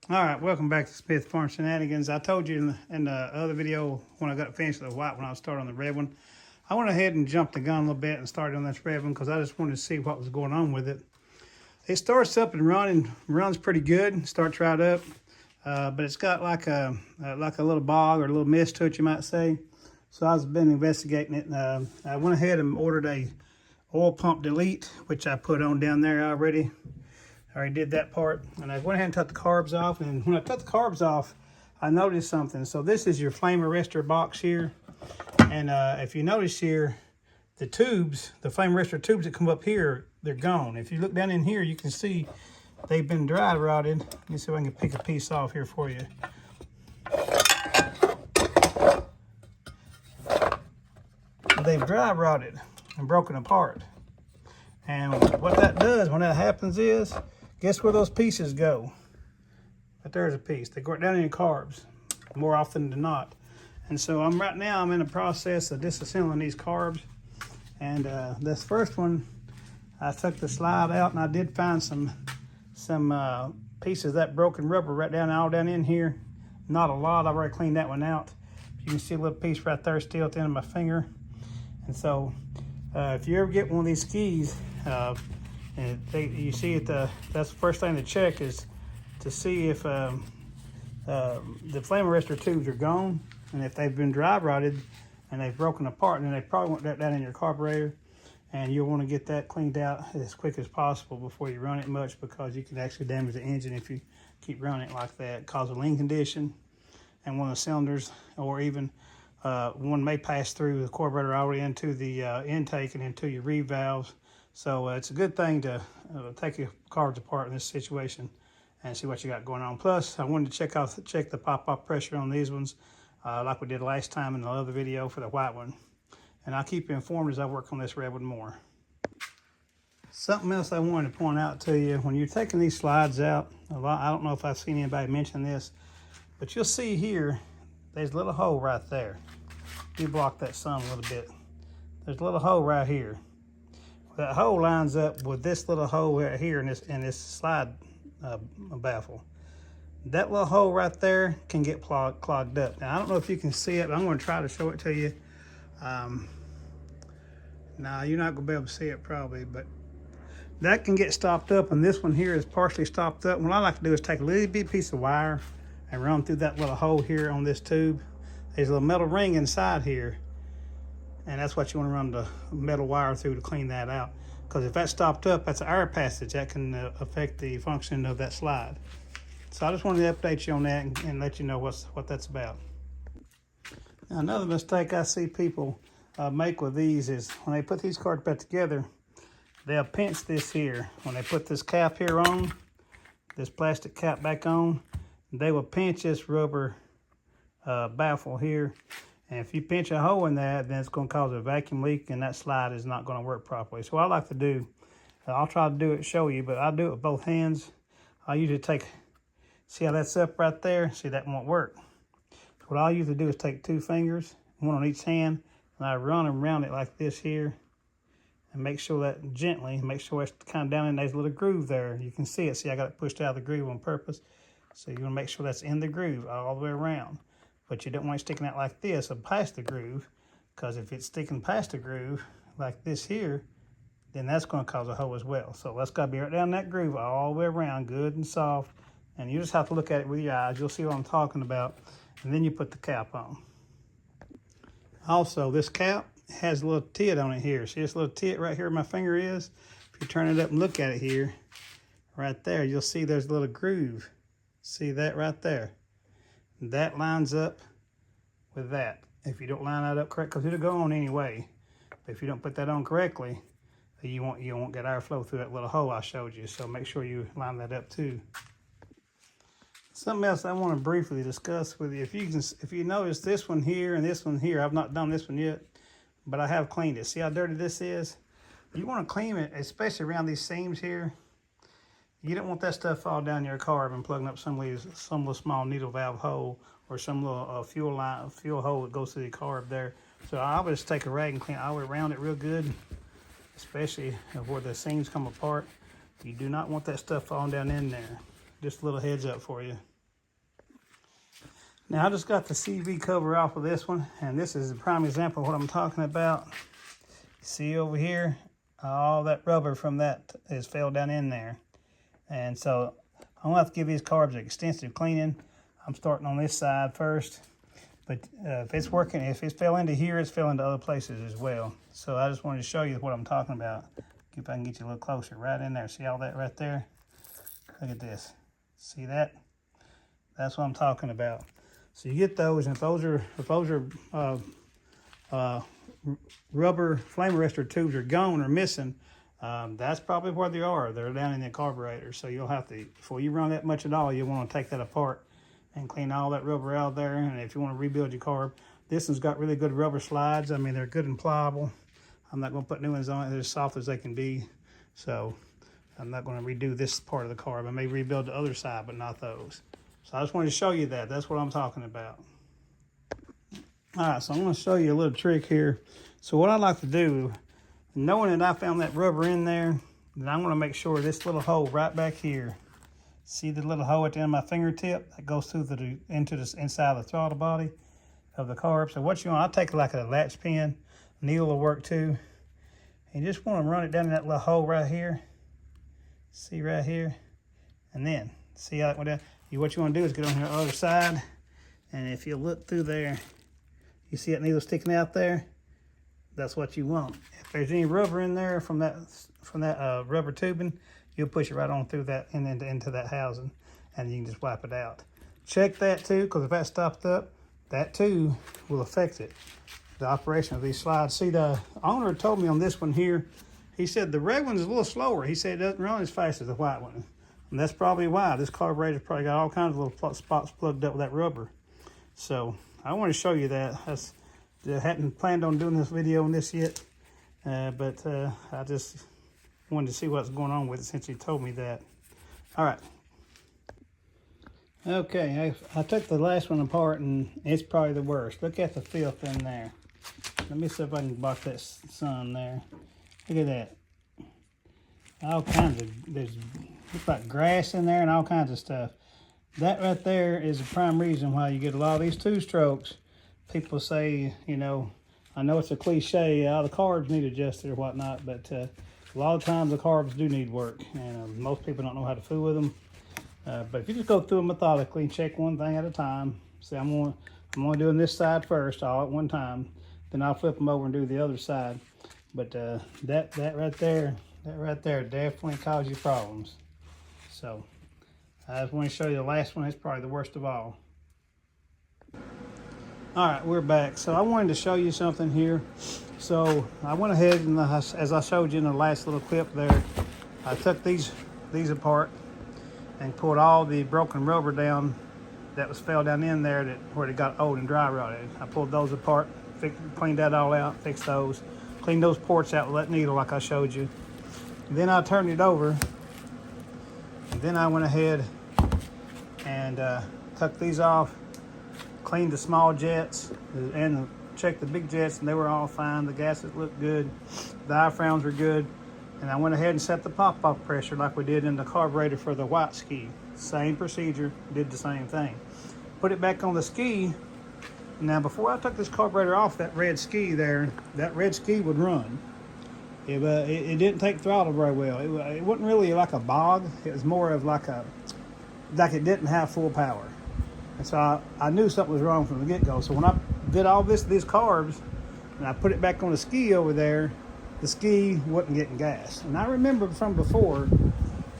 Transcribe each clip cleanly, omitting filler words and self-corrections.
All right, welcome back to Smith Farm Shenanigans. I told you in the other video when I got finished with the white one, I was starting on the red one. I went ahead and jumped the gun a little bit and started on this red one because I just wanted to see what was going on with it. It starts up and runs pretty good, starts right up, but it's got like a little bog or a little mist to it, you might say. So I've been investigating it, and I went ahead and ordered a oil pump delete, which I put on down there already. I already did that part, and I went ahead and took the carbs off, and when I took the carbs off, I noticed something. So this is your flame arrestor box here, and if you notice here, the tubes, the flame arrestor tubes that come up here, they're gone. If you look down in here, you can see they've been dry rotted. Let me see if I can pick a piece off here for you. They've dry rotted and broken apart. And what that does when that happens is, guess where those pieces go? But there's a piece. They go down in your carbs more often than not. And so right now I'm in the process of disassembling these carbs. And this first one, I took the slide out and I did find some pieces of that broken rubber all down in here. Not a lot. I've already cleaned that one out. You can see a little piece right there still at the end of my finger. And so if you ever get one of these skis, and you see it, that's the first thing to check is to see if the flame arrestor tubes are gone, and if they've been dry rotted and they've broken apart, then they probably want that down in your carburetor, and you'll want to get that cleaned out as quick as possible before you run it much, because you can actually damage the engine if you keep running it like that, cause a lean condition, and one of the cylinders, or even one may pass through the carburetor already into the intake and into your reed valves. So it's a good thing to take your carbs apart in this situation and see what you got going on. Plus, I wanted to check the pop-off pressure on these ones, like we did last time in the other video for the white one. And I'll keep you informed as I work on this red one more. Something else I wanted to point out to you, when you're taking these slides out, I don't know if I've seen anybody mention this, but you'll see here, there's a little hole right there. You block that sun a little bit. There's a little hole right here. That hole lines up with this little hole right here in this slide baffle. That little hole right there can get clogged up. Now I don't know if you can see it, but I'm going to try to show it to you. Now you're not going to be able to see it probably, but that can get stopped up, and this one here is partially stopped up. What I like to do is take a little bitty piece of wire and run through that little hole here on this tube. There's a little metal ring inside here, and that's what you want to run the metal wire through to clean that out. Because if that's stopped up, that's an air passage that can affect the function of that slide. So I just wanted to update you on that and let you know what that's about. Now, another mistake I see people make with these is when they put these cards back together, they'll pinch this here. When they put this cap here on, this plastic cap back on, they will pinch this rubber baffle here. And if you pinch a hole in that, then it's going to cause a vacuum leak, and that slide is not going to work properly. So what I like to do, I'll try to do it, show you, but I'll do it with both hands. I usually see how that's up right there? See, that won't work. So what I usually do is take 2 fingers, one on each hand, and I run around it like this here, and make sure that gently, make sure it's kind of down in that little groove there. You can see it. See, I got it pushed out of the groove on purpose. So you want to make sure that's in the groove all the way around. But you don't want it sticking out like this or past the groove, because if it's sticking past the groove like this here, then that's going to cause a hole as well. So that's got to be right down that groove all the way around, good and soft. And you just have to look at it with your eyes. You'll see what I'm talking about. And then you put the cap on. Also, this cap has a little tit on it here. See this little tit right here where my finger is? If you turn it up and look at it here, right there, you'll see there's a little groove. See that right there? That lines up with that. If you don't line that up correct, because it'll go on anyway. But if you don't put that on correctly, you won't get airflow through that little hole I showed you. So make sure you line that up too. Something else I want to briefly discuss with you. If you notice this one here and this one here, I've not done this one yet, but I have cleaned it. See how dirty this is? You want to clean it, especially around these seams here. You don't want that stuff fall down your carb and plugging up some little small needle valve hole or some little fuel hole that goes through the carb there. So I would just take a rag and clean all the way around it real good, especially where the seams come apart. You do not want that stuff falling down in there. Just a little heads up for you. Now I just got the CV cover off of this one, and this is a prime example of what I'm talking about. See over here, all that rubber from that is fell down in there. And so I'm gonna have to give these carbs extensive cleaning. I'm starting on this side first, but if it's working, if it fell into here, it's fell into other places as well. So I just wanted to show you what I'm talking about. If I can get you a little closer, right in there. See all that right there? Look at this. See that? That's what I'm talking about. So you get those, and if those are rubber flame arrestor tubes are gone or missing, that's probably where they are. They're down in the carburetor. So you'll have to, before you run that much at all, you want to take that apart and clean all that rubber out there. And if you want to rebuild your carb, this one's got really good rubber slides. I mean, they're good and pliable. I'm not going to put new ones on it. They're as soft as they can be. So I'm not going to redo this part of the carb. I may rebuild the other side, but not those. So I just wanted to show you that. That's what I'm talking about. All right, so I'm going to show you a little trick here. So what I like to do, knowing that I found that rubber in there, then I'm going to make sure this little hole right back here, see the little hole at the end of my fingertip that goes through into the inside of the throttle body of the carb. So what you want, I'll take like a latch pin, needle will work too. And you just want to run it down in that little hole right here. See right here, and then see how it went down. What you want to do is get on the other side, and if you look through there, you see that needle sticking out there? That's what you want. If there's any rubber in there from that rubber tubing, you'll push it right on through that and into that housing, and you can just wipe it out. Check that too, because if that's stopped up, that too will affect it, the operation of these slides. See, the owner told me on this one here, he said the red one's a little slower. He said it doesn't run as fast as the white one. And that's probably why. This carburetor's probably got all kinds of little spots plugged up with that rubber. So I want to show you that. I hadn't planned on doing this video on this yet, but I just wanted to see what's going on with it since he told me that. All right. Okay, I took the last one apart, and it's probably the worst. Look at the filth in there. Let me see if I can block that sun there. Look at that. All kinds of, looks like grass in there and all kinds of stuff. That right there is the prime reason why you get a lot of these two-strokes. People say, you know, I know it's a cliche, the carbs need adjusted or whatnot, but a lot of times the carbs do need work, and most people don't know how to fool with them. But if you just go through them methodically and check one thing at a time, say I'm only doing this side first, all at one time, then I'll flip them over and do the other side. But that right there definitely causes you problems. So I just want to show you the last one. It's probably the worst of all. All right, we're back. So I wanted to show you something here. So I went ahead and as I showed you in the last little clip there, I took these apart and pulled all the broken rubber down that fell down in there where it got old and dry rotted. I pulled those apart, cleaned that all out, fixed those, cleaned those ports out with that needle like I showed you. And then I turned it over, and then I went ahead and took these off, cleaned the small jets and checked the big jets, and they were all fine. The gases looked good, the diaphragms were good, and I went ahead and set the pop-off pressure like we did in the carburetor for the white ski. Same procedure, did the same thing. Put it back on the ski. Now before I took this carburetor off that red ski there, that red ski would run. It didn't take throttle very well. It wasn't really like a bog. It was more of like it didn't have full power. And so I knew something was wrong from the get-go. So when I did all these carbs and I put it back on the ski over there, the ski wasn't getting gas. And I remember from before,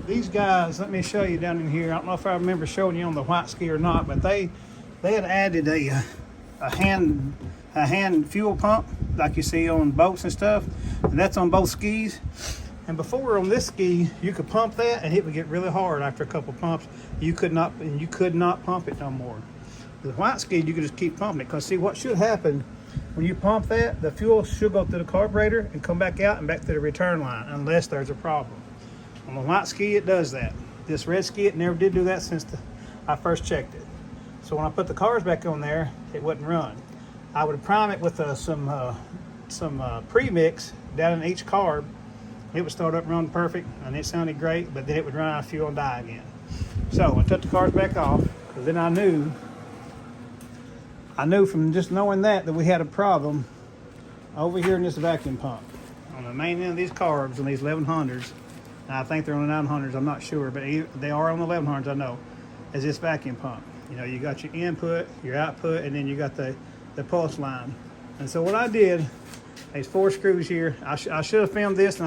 these guys, let me show you down in here. I don't know if I remember showing you on the white ski or not, but they had added a hand fuel pump like you see on boats and stuff, and that's on both skis. And before on this ski, you could pump that and it would get really hard after a couple pumps. You could not pump it no more. The white ski, you could just keep pumping it, because see what should happen when you pump that, the fuel should go through the carburetor and come back out and back to the return line unless there's a problem. On the white ski, it does that. This red ski, it never did do that since I first checked it. So when I put the cars back on there, it wouldn't run. I would prime it with some premix down in each carb. It would start up and run perfect, and it sounded great, but then it would run out of fuel and die again. So I took the cars back off, because then I knew I knew from just knowing that we had a problem over here in this vacuum pump. On the main end of these carbs, on these 1100s, and I think they're on the 900s, I'm not sure, but they are on the 1100s, I know, is this vacuum pump. You know, you got your input, your output, and then you got the pulse line. And so what I did, these 4 screws here, I should have filmed this,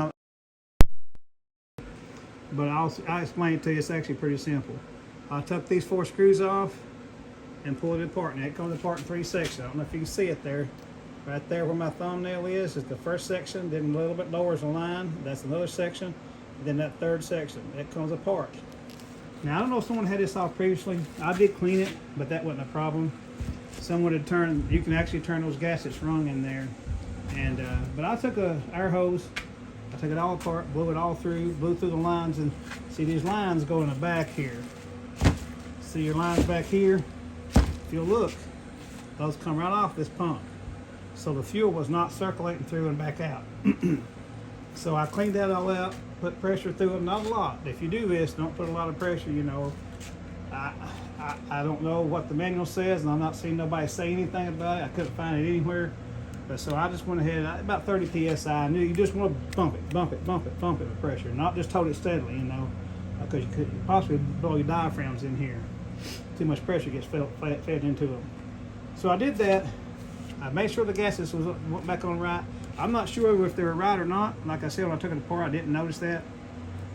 but I'll explain it to you. It's actually pretty simple. I took these 4 screws off and pulled it apart, and it comes apart in 3 sections. I don't know if you can see it there. Right there where my thumbnail is the first section, then a little bit lower is a line, that's another section, and then that 3rd section, it comes apart. Now I don't know if someone had this off previously. I did clean it, but that wasn't a problem. Someone had turned, you can actually turn those gaskets rung in there. And but I took a air hose, I took it all apart, blew it all through, blew through the lines, and see these lines go in the back here. See your lines back here? If you look, those come right off this pump. So the fuel was not circulating through and back out. So I cleaned that all out, put pressure through them, not a lot. If you do this, don't put a lot of pressure, you know. I don't know what the manual says, and I'm not seeing nobody say anything about it. I couldn't find it anywhere. But so I just went ahead, about 30 PSI. I knew you just want to bump it, bump it, bump it, bump it with pressure, not just hold it steadily, you know, because you could possibly blow your diaphragms in here. Too much pressure gets fed into them. So I did that. I made sure the gaskets went back on right. I'm not sure if they were right or not. Like I said, when I took it apart, I didn't notice that.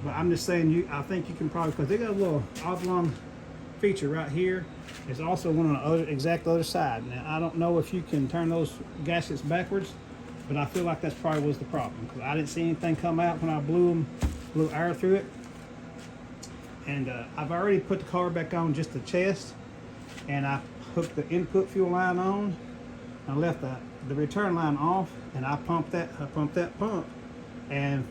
But I'm just saying, I think you can probably, because they got a little oblong feature right here. There's also one on the exact other side. Now, I don't know if you can turn those gaskets backwards, but I feel like that's probably was the problem, because I didn't see anything come out when I blew air through it. And I've already put the car back on just the chest, and I hooked the input fuel line on. I left the return line off, and I pumped that pump, and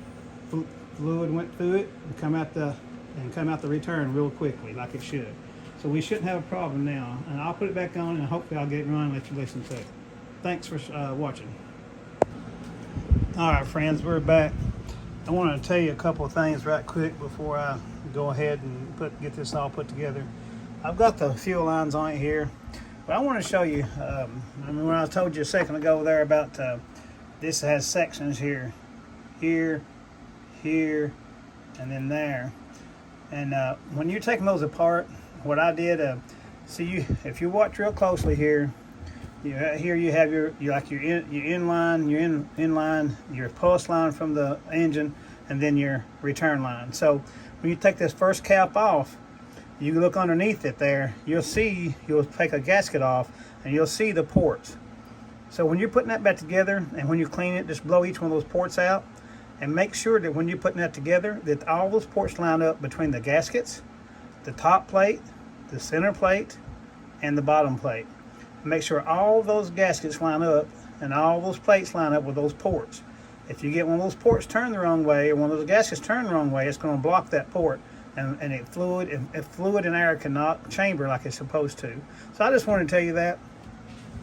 fluid went through it and come out the return real quickly, like it should. So we shouldn't have a problem now. And I'll put it back on, and hopefully I'll get it running and let you listen to it. Thanks for watching. All right, friends, we're back. I want to tell you a couple of things right quick before I go ahead and get this all put together. I've got the fuel lines on it here. But I want to show you, when I told you a second ago there about this has sections here, here, and then there. And when you're taking those apart, what I did, if you watch real closely here, here you have your inline, your pulse line from the engine, and then your return line. So when you take this first cap off, you look underneath it there, you'll take a gasket off, and you'll see the ports. So when you're putting that back together, and when you clean it, just blow each one of those ports out, and make sure that when you're putting that together, that all those ports line up between the gaskets, the top plate, the center plate, and the bottom plate. Make sure all those gaskets line up, and all those plates line up with those ports. If you get one of those ports turned the wrong way, or one of those gaskets turned the wrong way, it's going to block that port. And fluid and air cannot chamber like it's supposed to. So I just wanted to tell you that.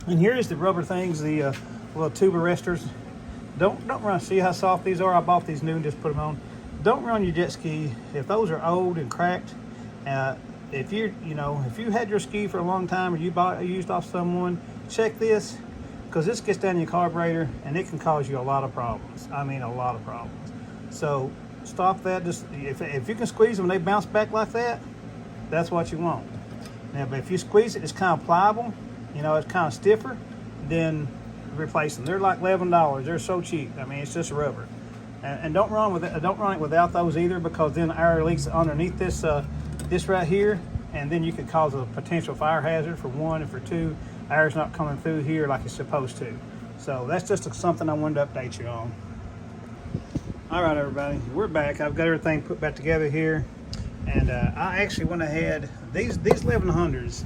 And here's the rubber things, the little tube arresters. Don't run. See how soft these are? I bought these new and just put them on. Don't run your jet ski if those are old and cracked. If you had your ski for a long time, or you used off someone, check this, because this gets down your carburetor and it can cause you a lot of problems. I mean, a lot of problems. So stop that. Just if you can squeeze them and they bounce back like that, that's what you want. Now, but if you squeeze it, it's kind of pliable, it's kind of stiffer, then replace them. They're like $11. They're so cheap. I mean, it's just rubber. And don't run with it. Don't run it without those either, because then air leaks underneath this right here, and then you could cause a potential fire hazard for one, and for two, air's not coming through here like it's supposed to. So that's just something I wanted to update you on. All right, everybody, we're back. I've got everything put back together here, and I actually went ahead. These 1100s,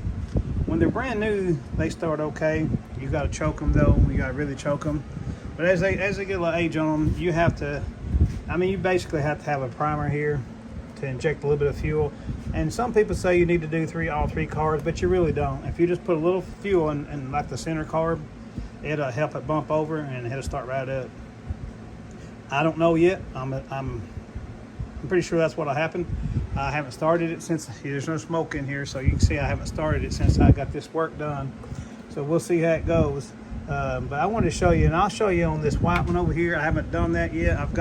when they're brand new, they start okay. You got to choke them though. You got to really choke them. But as they get a little age on them, you have to. You basically have to have a primer here to inject a little bit of fuel. And some people say you need to do all three carbs, but you really don't. If you just put a little fuel in like the center carb, it'll help it bump over and it'll start right up. I don't know yet. I'm pretty sure that's what'll happen. I haven't started it since there's no smoke in here, so you can see I haven't started it since I got this work done. So we'll see how it goes. But I wanted to show you, and I'll show you on this white one over here. I haven't done that yet. I've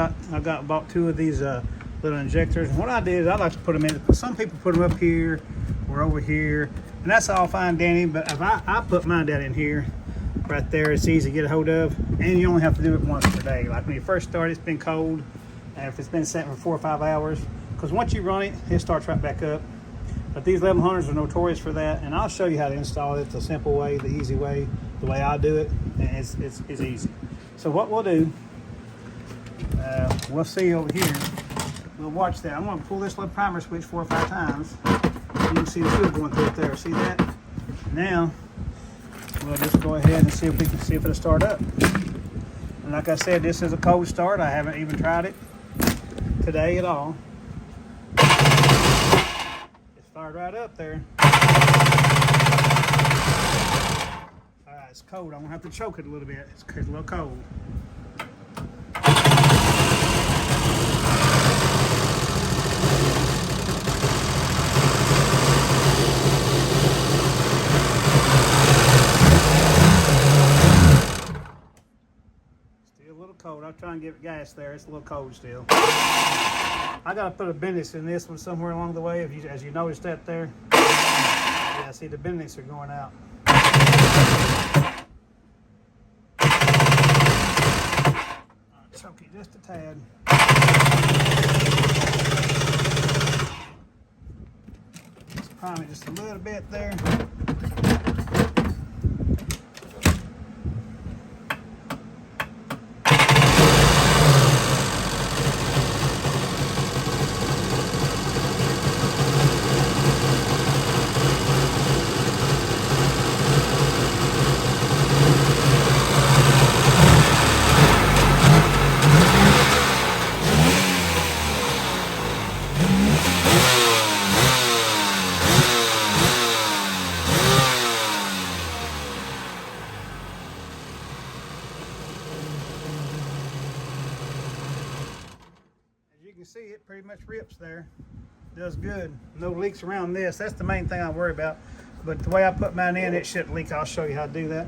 bought 2 of these little injectors. And what I did is I like to put them in. Some people put them up here or over here, and that's all fine, Danny. But if I put mine down in here, right there, it's easy to get a hold of, and you only have to do it once per day. Like when you first start, it's been cold, and if it's been sitting for 4 or 5 hours, because once you run it, it starts right back up. But these 1100s are notorious for that, and I'll show you how to install it the simple way, the easy way, the way I do it, and it's easy. So what we'll do, we'll see over here. We'll watch that. I'm going to pull this little primer switch 4 or 5 times. You can see the fuel going through it there. See that? Now, we'll just go ahead and see if it'll start up. And like I said, this is a cold start. I haven't even tried it today at all. It fired right up there. All right, it's cold. I'm gonna have to choke it a little bit. It's a little cold. Cold. I'll try and give it gas there. It's a little cold still. I gotta put a Bendix in this one somewhere along the way. As you noticed that there. Yeah, see the Bendix are going out. Choke it just a tad. Just prime it just a little bit there. You can see it pretty much rips there. Does good. No leaks around this. That's the main thing I worry about. But the way I put mine in, it shouldn't leak. I'll show you how to do that.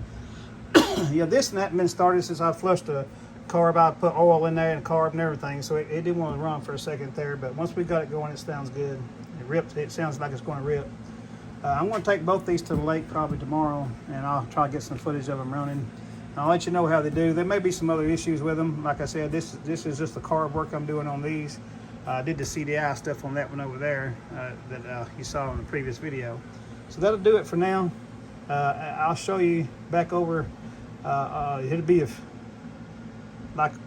Yeah, this and that been started since I flushed the carb. I put oil in there and carb and everything, so it didn't want to run for a second there. But once we got it going, it sounds good. It rips. It sounds like it's going to rip. I'm going to take both these to the lake probably tomorrow, and I'll try to get some footage of them running. I'll let you know how they do. There may be some other issues with them. Like I said, this is just the carb work I'm doing on these. I did the CDI stuff on that one over there that you saw in the previous video. So that'll do it for now. I'll show you back over. It'll be like a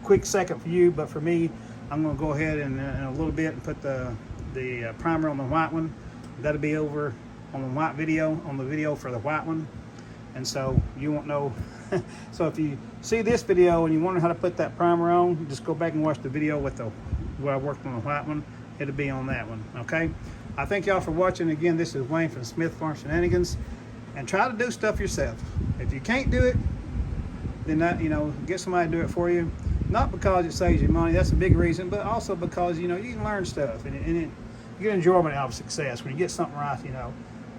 quick second for you, but for me, I'm going to go ahead and in a little bit and put the primer on the white one. That'll be over on the white video, on the video for the white one. And so you won't know. So if you see this video and you wonder how to put that primer on, just go back and watch the video with where I worked on the white one. It'll be on that one, okay? I thank y'all for watching. Again, this is Wayne from Smith Farm Shenanigans. And try to do stuff yourself. If you can't do it, then get somebody to do it for you. Not because it saves you money, that's a big reason, but also because, you can learn stuff. And you get enjoyment out of success when you get something right,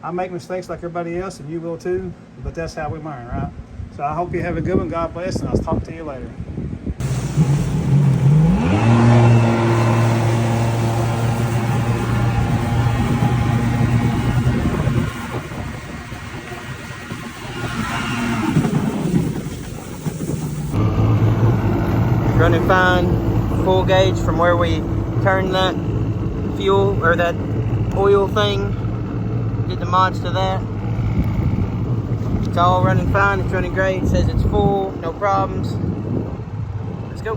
I make mistakes like everybody else, and you will too, but that's how we learn, right? So I hope you have a good one. God bless, and I'll talk to you later. Running fine, full gauge from where we turned that fuel or that oil thing. Did the mods to that. It's all running fine. It's running great. It says it's full, no problems. Let's go.